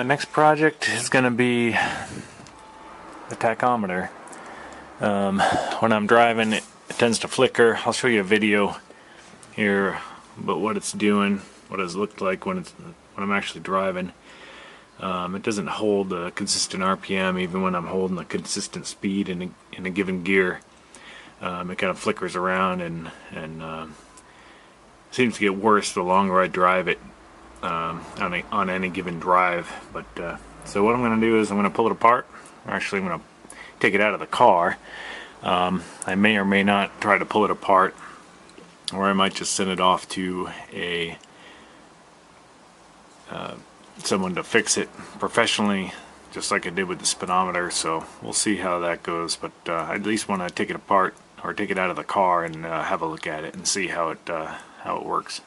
next project is going to be the tachometer. When I'm driving, it tends to flicker. I'll show you a video here about what it's doing, what it's looked like when I'm actually driving. It doesn't hold a consistent RPM even when I'm holding a consistent speed in a given gear. It kind of flickers around and seems to get worse the longer I drive it on any given drive. But so what I'm going to do is I'm going to pull it apart. Actually, I'm going to take it out of the car. I may or may not try to pull it apart, or I might just send it off to someone to fix it professionally, just like I did with the speedometer. So we'll see how that goes, but I at least want to take it apart or take it out of the car and have a look at it and see how it works.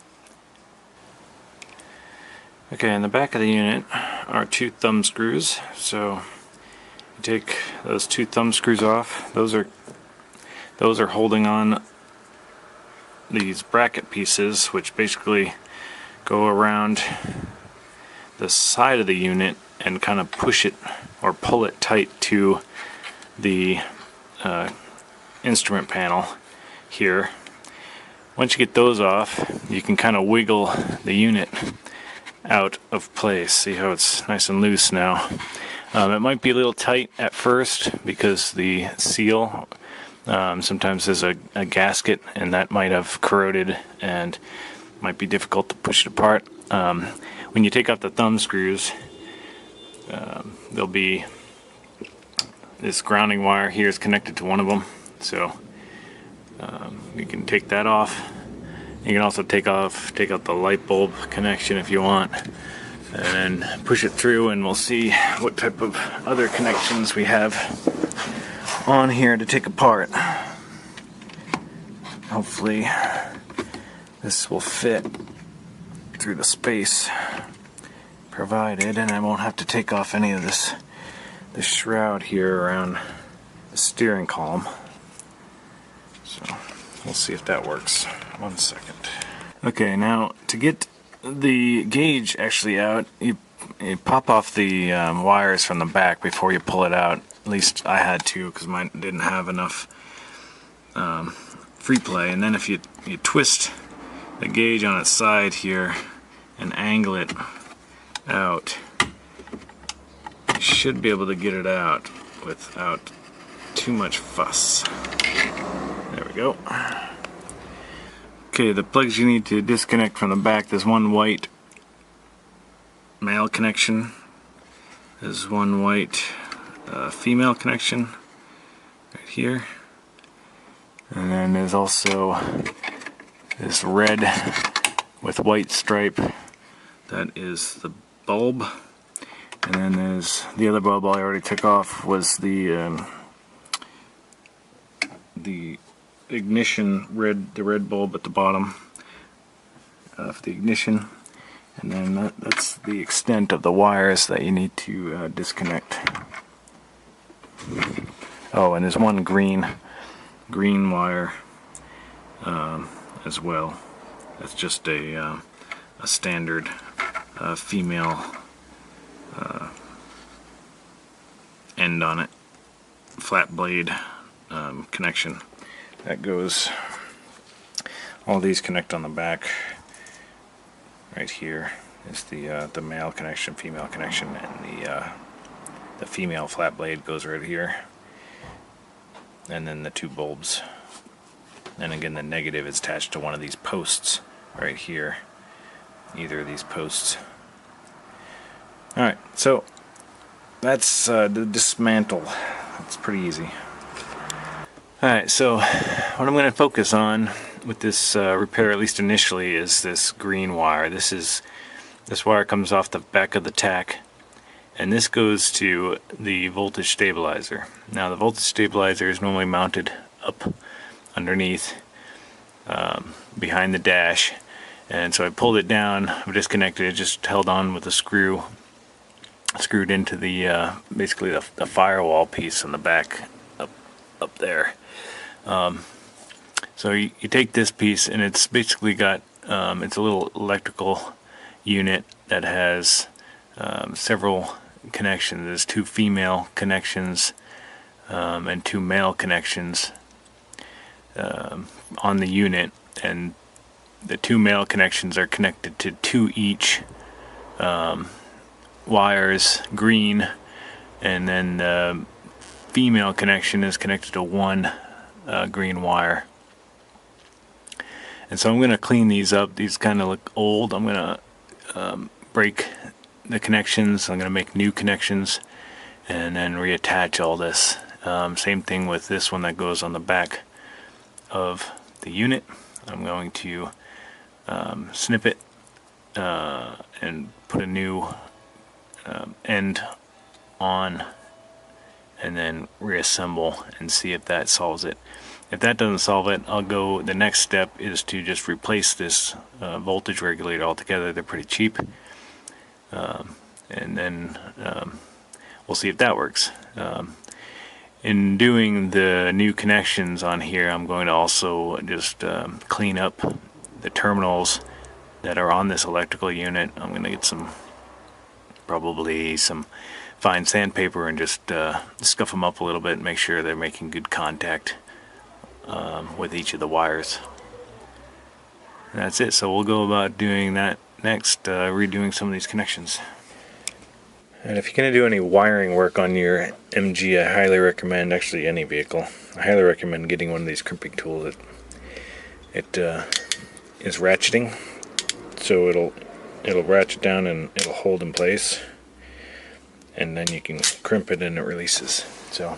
Okay, in the back of the unit are two thumb screws. So you take those two thumb screws off. Those are holding on these bracket pieces, which basically go around the side of the unit and kind of push it or pull it tight to the instrument panel here. Once you get those off, you can kind of wiggle the unit out of place. See how it's nice and loose now. It might be a little tight at first because the seal sometimes there's a gasket, and that might have corroded and might be difficult to push it apart. When you take out the thumb screws, there'll be this grounding wire here is connected to one of them, so you can take that off. You can also take out the light bulb connection if you want, and then push it through, and we'll see what type of other connections we have on here to take apart. Hopefully this will fit through the space provided, and I won't have to take off any of this shroud here around the steering column. So we'll see if that works. 1 second. Okay, now to get the gauge actually out, you pop off the wires from the back before you pull it out. At least I had to, because mine didn't have enough free play. And then if you twist the gauge on its side here and angle it out, you should be able to get it out without too much fuss. There we go. Okay, the plugs you need to disconnect from the back, there's one white male connection, there's one white female connection right here, and then there's also this red with white stripe, that is the bulb. And then there's the other bulb I already took off, was the ignition the red bulb at the bottom of the ignition. And then that's the extent of the wires that you need to disconnect. Oh, and there's one green wire as well. That's just a standard female end on it, flat blade connection. That goes, all these connect on the back. Right here is the male connection, female connection, and the female flat blade goes right here. And then the two bulbs. And again, the negative is attached to one of these posts right here. Either of these posts. Alright, so that's the dismantle. It's pretty easy. Alright, so what I'm going to focus on with this repair, at least initially, is this green wire. This wire comes off the back of the tack, and this goes to the voltage stabilizer. Now the voltage stabilizer is normally mounted up underneath behind the dash, and so I pulled it down, I disconnected it, just held on with a screw, screwed into the basically the firewall piece on the back up there. So you take this piece, and it's basically got it's a little electrical unit that has several connections. There's 2 female connections and 2 male connections on the unit, and the 2 male connections are connected to 2 each wires, green, and then the female connection is connected to 1 green wire. And so I'm going to clean these up. These kind of look old. I'm going to break the connections. I'm going to make new connections and then reattach all this. Same thing with this one that goes on the back of the unit. I'm going to snip it and put a new end on, and then reassemble and see if that solves it. If that doesn't solve it, the next step is to just replace this voltage regulator altogether. They're pretty cheap, and then we'll see if that works. In doing the new connections on here, I'm going to also just clean up the terminals that are on this electrical unit. I'm going to get probably some fine sandpaper and just scuff them up a little bit and make sure they're making good contact with each of the wires. And that's it. So we'll go about doing that next, redoing some of these connections. And if you're going to do any wiring work on your MG, I highly recommend, actually any vehicle, I highly recommend getting one of these crimping tools. It is ratcheting, so it'll ratchet down and it'll hold in place, and then you can crimp it and it releases. So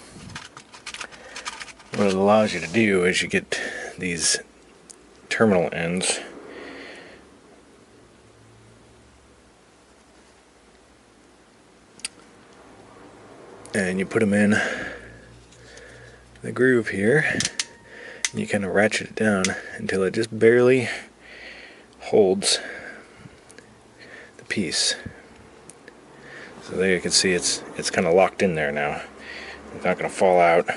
what it allows you to do is you get these terminal ends and you put them in the groove here, and you kind of ratchet it down until it just barely holds the piece. So there you can see it's kind of locked in there now. It's not going to fall out.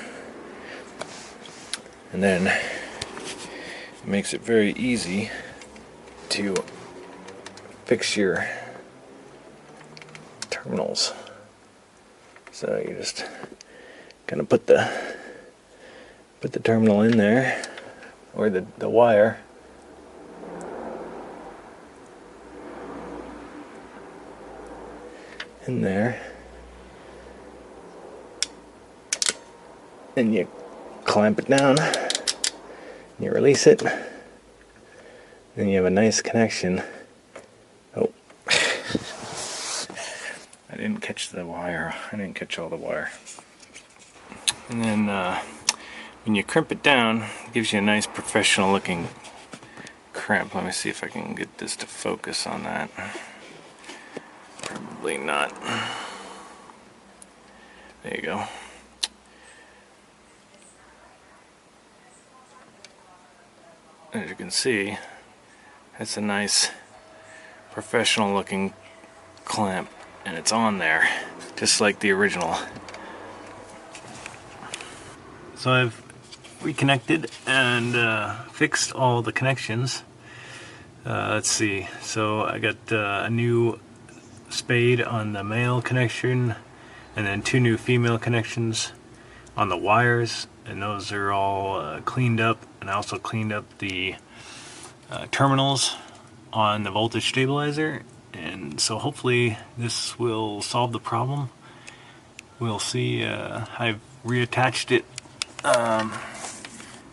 And then it makes it very easy to fix your terminals. So you just kind of put the terminal in there, or the wire, in there, and you clamp it down, you release it, then you have a nice connection. Oh, I didn't catch the wire. I didn't catch all the wire. And then when you crimp it down, it gives you a nice professional looking crimp. Let me see if I can get this to focus on that. Probably not. There you go. As you can see, it's a nice professional looking clamp, and it's on there just like the original. So I've reconnected and fixed all the connections. Let's see, so I got a new spade on the male connection, and then 2 new female connections on the wires, and those are all cleaned up. And I also cleaned up the terminals on the voltage stabilizer, and so hopefully this will solve the problem. We'll see. I've reattached it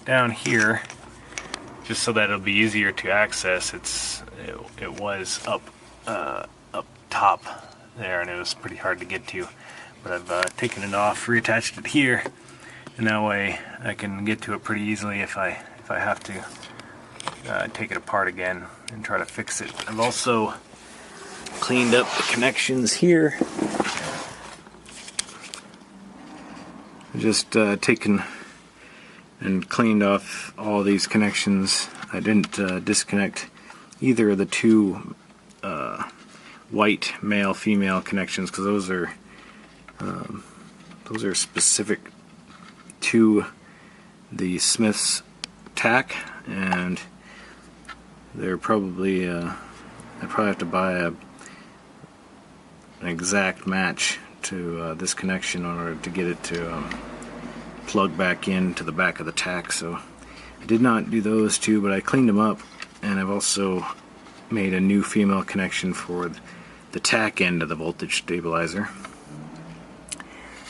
down here just so that it'll be easier to access. It was up top there, and it was pretty hard to get to, but I've taken it off, reattached it here, and that way I can get to it pretty easily if I have to take it apart again and try to fix it. I've also cleaned up the connections here. Just taken and cleaned off all these connections. I didn't disconnect either of the 2 white male-female connections, because those are specific to the Smith's tack, and they're probably I probably have to buy an exact match to this connection in order to get it to plug back into the back of the tach. So I did not do those two, but I cleaned them up, and I've also made a new female connection for the tach end of the voltage stabilizer.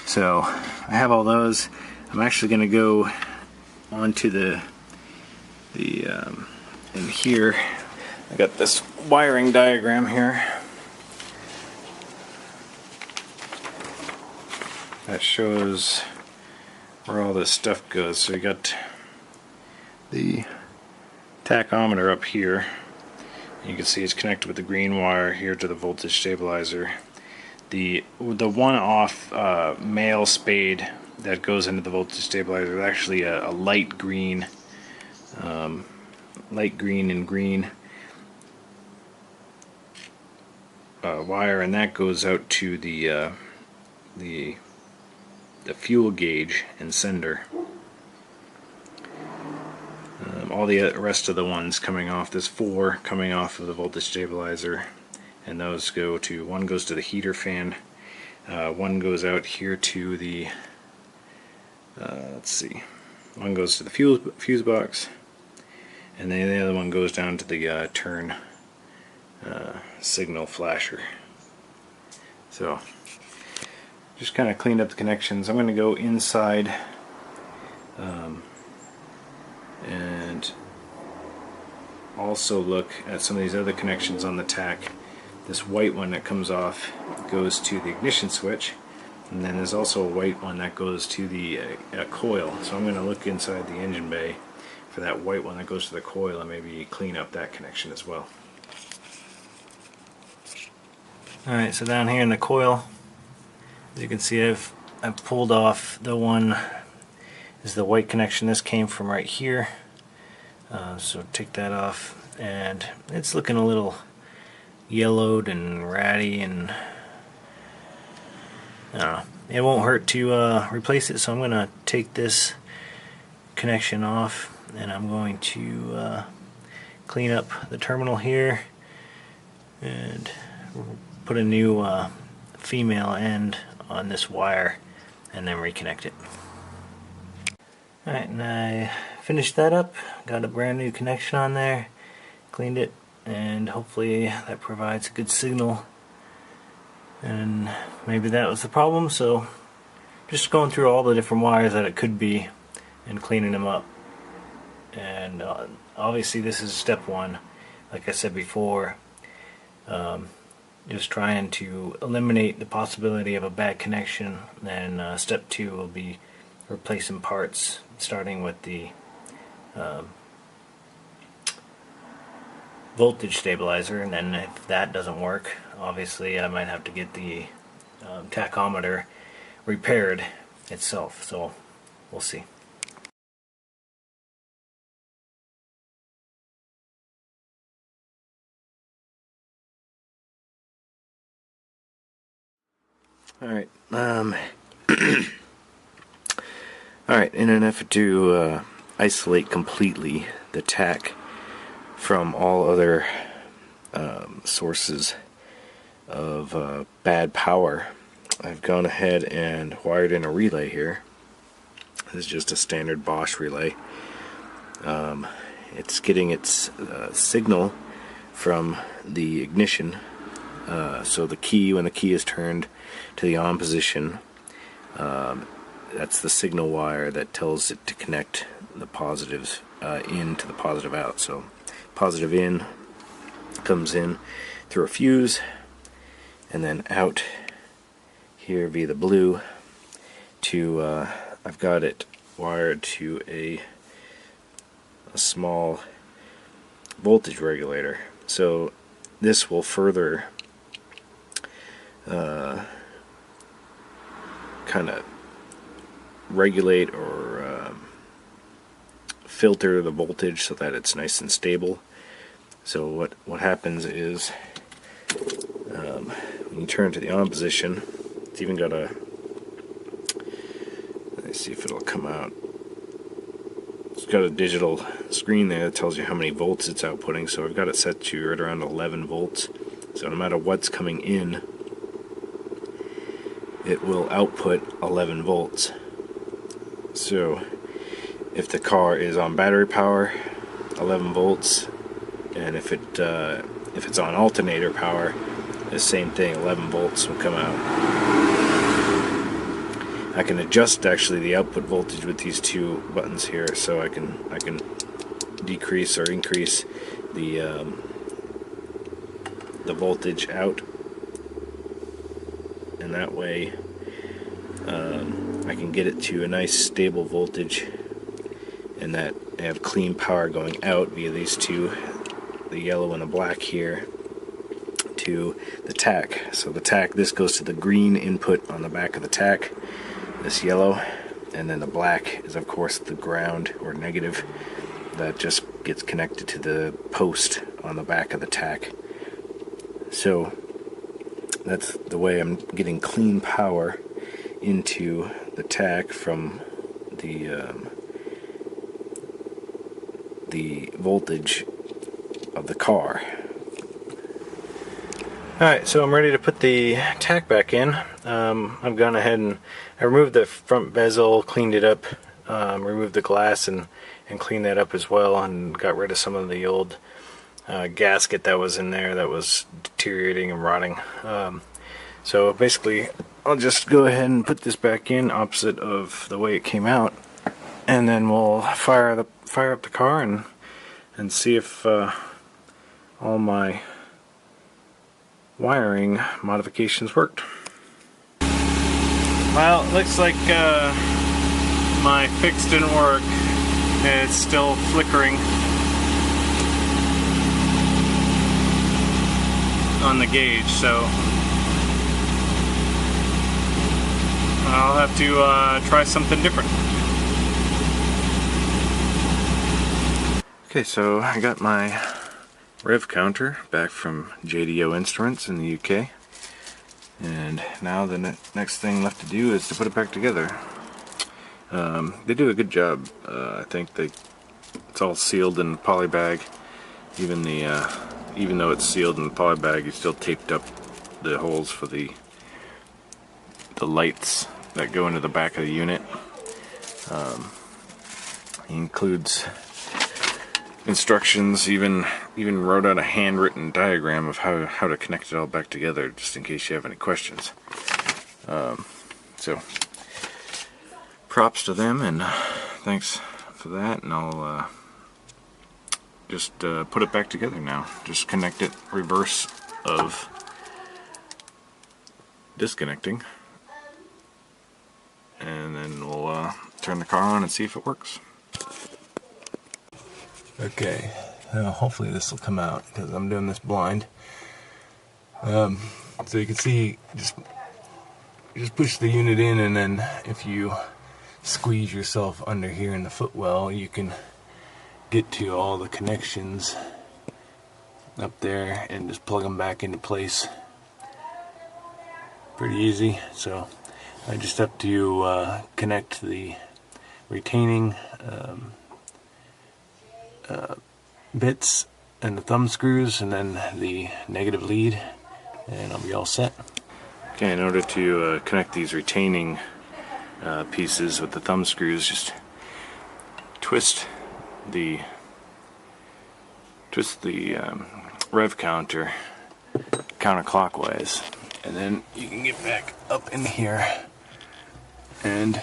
So I have all those. I'm actually going to go onto the in here. I got this wiring diagram here that shows where all this stuff goes. So you got the tachometer up here. You can see it's connected with the green wire here to the voltage stabilizer. The one-off male spade that goes into the voltage stabilizer is actually a light green and green wire, and that goes out to the fuel gauge and sender. All the rest of the ones coming off, there's 4 coming off of the voltage stabilizer, and those go to, one goes to the heater fan, one goes out here to the let's see, one goes to the fuse box, and then the other one goes down to the turn signal flasher. So just kind of cleaned up the connections. I'm going to go inside and also look at some of these other connections on the tach. This white one that comes off goes to the ignition switch, and then there's also a white one that goes to the coil. So I'm going to look inside the engine bay for that white one that goes to the coil and maybe clean up that connection as well. Alright, so down here in the coil, as you can see, I've pulled off the one is the white connection. This came from right here, so take that off, and it's looking a little yellowed and ratty, and I don't know, it won't hurt to replace it. So I'm going to take this connection off, and I'm going to clean up the terminal here and put a new female end on this wire and then reconnect it. Alright, and I finished that up, got a brand new connection on there, cleaned it, and hopefully that provides a good signal. And maybe that was the problem, so just going through all the different wires that it could be and cleaning them up. And obviously this is step 1, like I said before, just trying to eliminate the possibility of a bad connection. Then step 2 will be replacing parts, starting with the voltage stabilizer, and then if that doesn't work, obviously I might have to get the tachometer repaired itself, so we'll see. Alright, alright, in an effort to isolate completely the tach from all other sources of bad power, I've gone ahead and wired in a relay here. This is just a standard Bosch relay. It's getting its signal from the ignition. So the key, when the key is turned to the on position, that's the signal wire that tells it to connect the positives in to the positive out. So positive in comes in through a fuse, and then out here via the blue to I've got it wired to a small voltage regulator. So this will further kind of regulate or filter the voltage so that it's nice and stable. So what happens is when you turn to the on position, it's even got a, let's see if it'll come out, it's got a digital screen there that tells you how many volts it's outputting. So I've got it set to right around 11 volts. So no matter what's coming in it will output 11 volts. So if the car is on battery power, 11 volts, and if it's on alternator power, the same thing, 11 volts will come out. I can adjust actually the output voltage with these two buttons here, so I can decrease or increase the voltage out, and that way I can get it to a nice stable voltage, and that I have clean power going out via these two, the yellow and the black here, to the tach. So the tach, this goes to the green input on the back of the tach, this yellow, and then the black is of course the ground or negative that just gets connected to the post on the back of the tach. So that's the way I'm getting clean power into the tach from the voltage of the car. Alright, so I'm ready to put the tach back in. I've gone ahead and I removed the front bezel, cleaned it up, removed the glass and cleaned that up as well, and got rid of some of the old gasket that was in there that was deteriorating and rotting. So basically I'll just go ahead and put this back in opposite of the way it came out, and then we'll fire up the car and see if all my wiring modifications worked. Well, it looks like my fix didn't work. It's still flickering on the gauge, so I'll have to try something different. Okay, so I got my rev counter back from JDO Instruments in the UK, and now the next thing left to do is to put it back together. They do a good job. I think it's all sealed in the poly bag. Even though it's sealed in the poly bag, you still taped up the holes for the lights that go into the back of the unit. It includes instructions, even wrote out a handwritten diagram of how to connect it all back together, just in case you have any questions. So props to them, and thanks for that, and I'll just put it back together now. Just connect it reverse of disconnecting, and then we'll turn the car on and see if it works. Okay, hopefully this will come out because I'm doing this blind. So you can see, just push the unit in, and then if you squeeze yourself under here in the footwell, you can get to all the connections up there and just plug them back into place. Pretty easy. So I just have to connect the retaining bits and the thumb screws, and then the negative lead, and I'll be all set. Okay, in order to connect these retaining pieces with the thumb screws, just twist the rev counter counterclockwise, and then you can get back up in here, and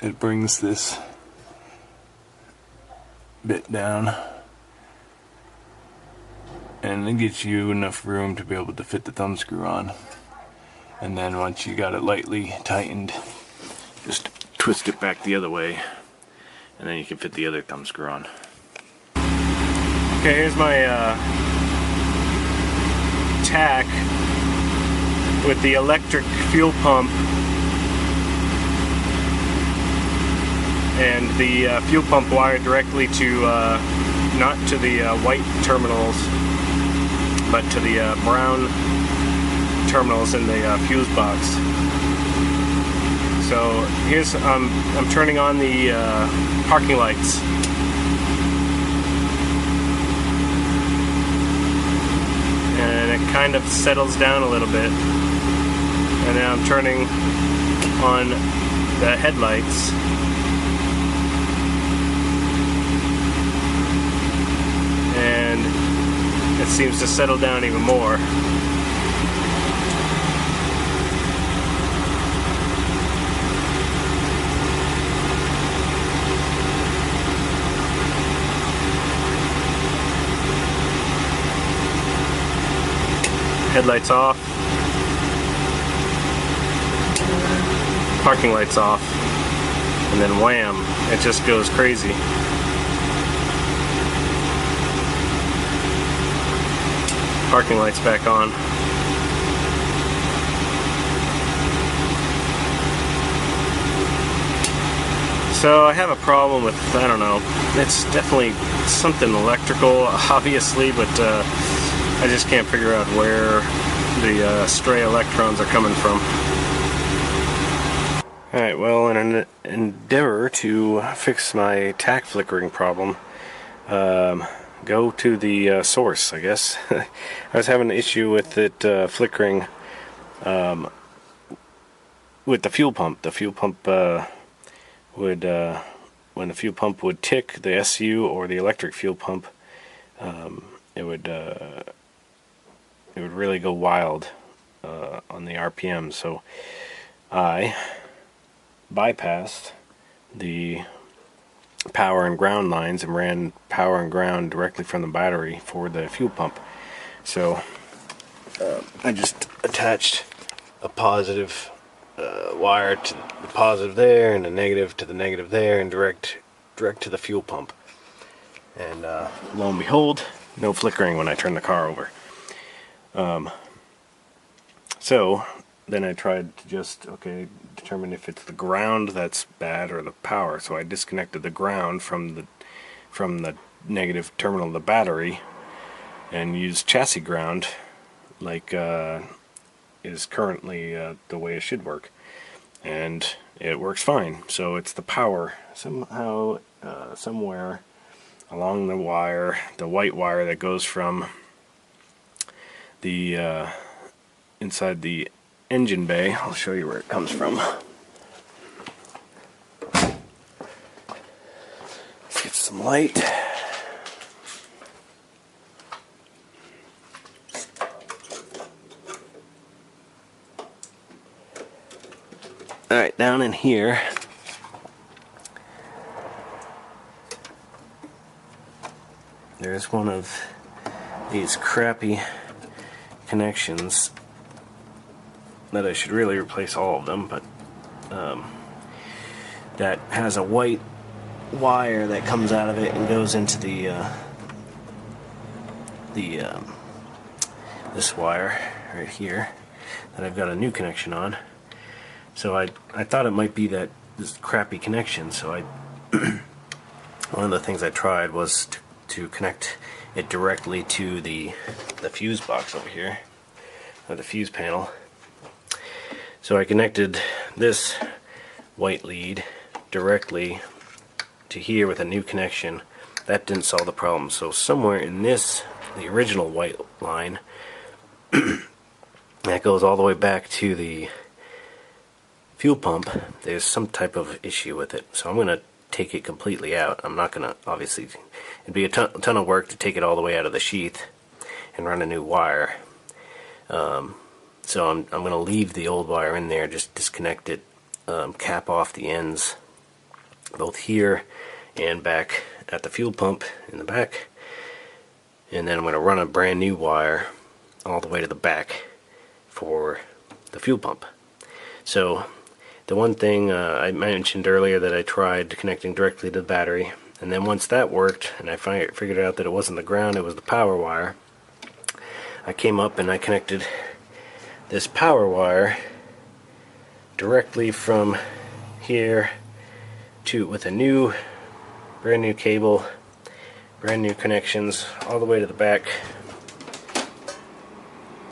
it brings this bit down, and it gives you enough room to be able to fit the thumb screw on. And then once you got it lightly tightened, just twist it back the other way, and then you can fit the other thumb screw on. Okay, here's my tach with the electric fuel pump and the fuel pump wired directly to, not to the white terminals, but to the brown terminals in the fuse box. So here's, I'm turning on the parking lights. And it kind of settles down a little bit. And now I'm turning on the headlights. And it seems to settle down even more. Headlights off. Parking lights off. And then wham, it just goes crazy. Parking lights back on. So I have a problem with, I don't know, it's definitely something electrical, obviously, but I just can't figure out where the stray electrons are coming from. Alright, well, in an endeavor to fix my tack flickering problem, go to the source, I guess. I was having an issue with it flickering with the fuel pump. The fuel pump would, when the fuel pump would tick, the SU or the electric fuel pump, it would really go wild on the RPM. So I bypassed the power and ground lines and ran power and ground directly from the battery for the fuel pump. So I just attached a positive wire to the positive there and a negative to the negative there and direct to the fuel pump. And lo and behold, no flickering when I turn the car over. So then I tried to just, determine if it's the ground that's bad or the power. So I disconnected the ground from the negative terminal of the battery and used chassis ground like is currently the way it should work. And it works fine. So it's the power somehow, somewhere along the wire, the white wire that goes from the inside the engine bay. I'll show you where it comes from. Let's get some light. Alright, down in here there's one of these crappy connections that I should really replace all of them, but that has a white wire that comes out of it and goes into this wire right here that I've got a new connection on. So I thought it might be this crappy connection, so one of the things I tried was to connect it directly to the fuse box over here, or the fuse panel. So I connected this white lead directly to here with a new connection. That didn't solve the problem. So somewhere in this, the original white line, that goes all the way back to the fuel pump, there's some type of issue with it. So I'm going to take it completely out. I'm not going to, obviously, it'd be a ton of work to take it all the way out of the sheath and run a new wire. So I'm going to leave the old wire in there, just disconnect it, cap off the ends, both here and back at the fuel pump in the back, and then I'm going to run a brand new wire all the way to the back for the fuel pump. So the one thing I mentioned earlier that I tried connecting directly to the battery, and then once that worked and I figured out that it wasn't the ground, it was the power wire, I came up and I connected this power wire directly from here to, with a brand new cable, brand new connections, all the way to the back,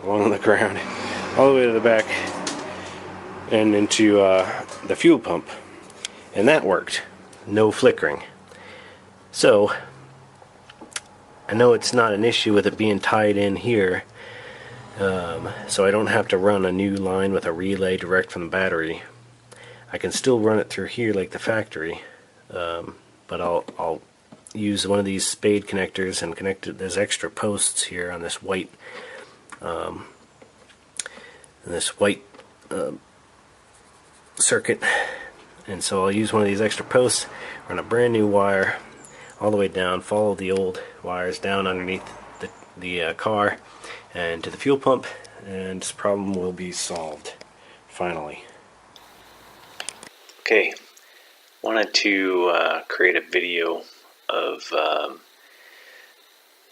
along the ground, all the way to the back and into the fuel pump, and that worked. No flickering. So I know it's not an issue with it being tied in here So I don't have to run a new line with a relay direct from the battery. I can still run it through here like the factory, but I'll use one of these spade connectors and connect it. There's extra posts here on this white circuit, and so I'll use one of these extra posts, run a brand new wire all the way down, follow the old wires down underneath the car and to the fuel pump, and this problem will be solved finally. Okay, wanted to create a video of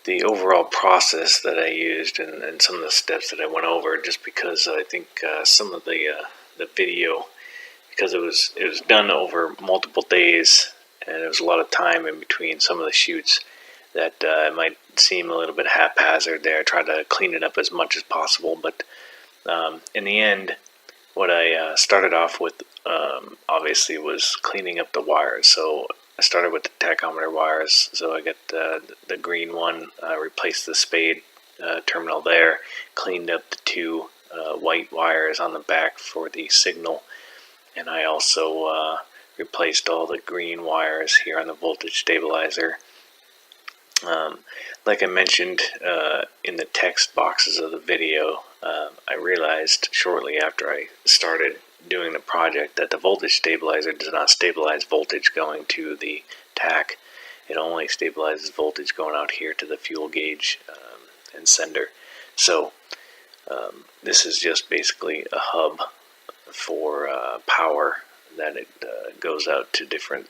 the overall process that I used and some of the steps that I went over, just because I think some of the video, because it was done over multiple days and there was a lot of time in between some of the shoots, that it might seem a little bit haphazard there. I tried to clean it up as much as possible, but in the end, what I started off with obviously was cleaning up the wires. So I started with the tachometer wires. So I got the green one, replaced the spade terminal there, cleaned up the two white wires on the back for the signal, and I also replaced all the green wires here on the voltage stabilizer. Like I mentioned in the text boxes of the video, I realized shortly after I started doing the project that the voltage stabilizer does not stabilize voltage going to the tach. It only stabilizes voltage going out here to the fuel gauge and sender. So this is just basically a hub for power that it goes out to different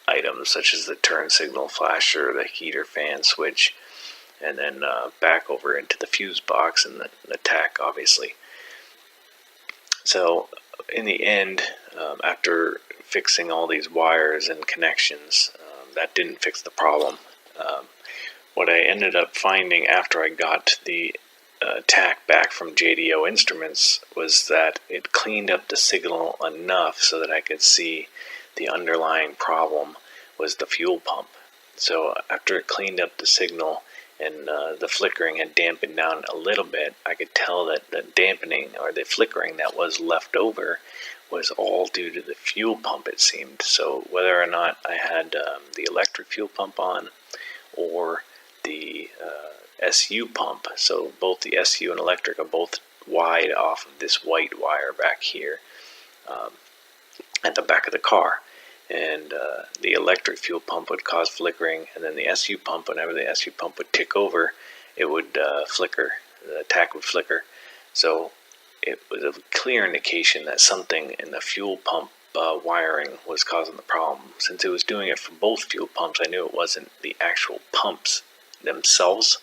items, such as the turn signal flasher, the heater fan switch, and then back over into the fuse box and the tach, obviously. So in the end, after fixing all these wires and connections, that didn't fix the problem. What I ended up finding after I got the tach back from JDO Instruments was that it cleaned up the signal enough so that I could see the underlying problem was the fuel pump. So after it cleaned up the signal and the flickering had dampened down a little bit, I could tell that the dampening or the flickering that was left over was all due to the fuel pump, it seemed. So whether or not I had the electric fuel pump on or the SU pump, so both the SU and electric are both wide off of this white wire back here at the back of the car. And the electric fuel pump would cause flickering, and then the SU pump, whenever the SU pump would tick over, it would flicker, the tach would flicker. So it was a clear indication that something in the fuel pump wiring was causing the problem. Since it was doing it for both fuel pumps, I knew it wasn't the actual pumps themselves.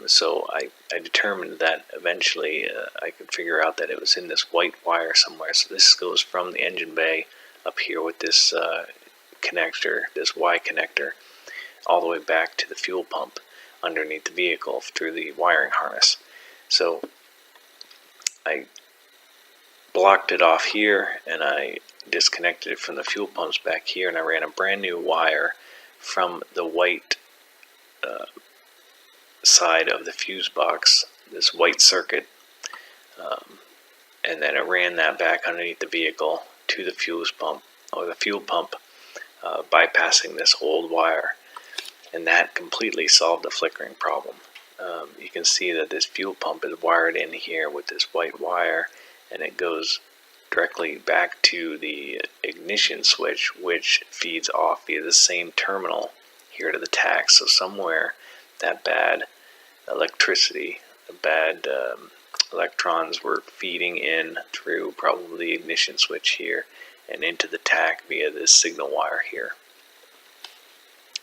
So I determined that eventually I could figure out that it was in this white wire somewhere. So this goes from the engine bay up here with this connector, this Y connector, all the way back to the fuel pump underneath the vehicle through the wiring harness. So I blocked it off here and I disconnected it from the fuel pumps back here, and I ran a brand new wire from the white side of the fuse box, this white circuit, and then I ran that back underneath the vehicle to the fuse pump or the fuel pump, bypassing this old wire, and that completely solved the flickering problem. You can see that this fuel pump is wired in here with this white wire, and it goes directly back to the ignition switch, which feeds off via the same terminal here to the tach. So somewhere that bad electricity, the bad electrons were feeding in through probably the ignition switch here and into the tach via this signal wire here.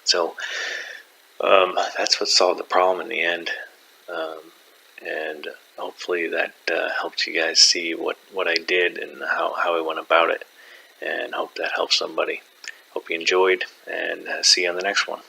So that's what solved the problem in the end, and hopefully that helps you guys see what I did and how I went about it, and hope that helps somebody. Hope you enjoyed, and see you on the next one.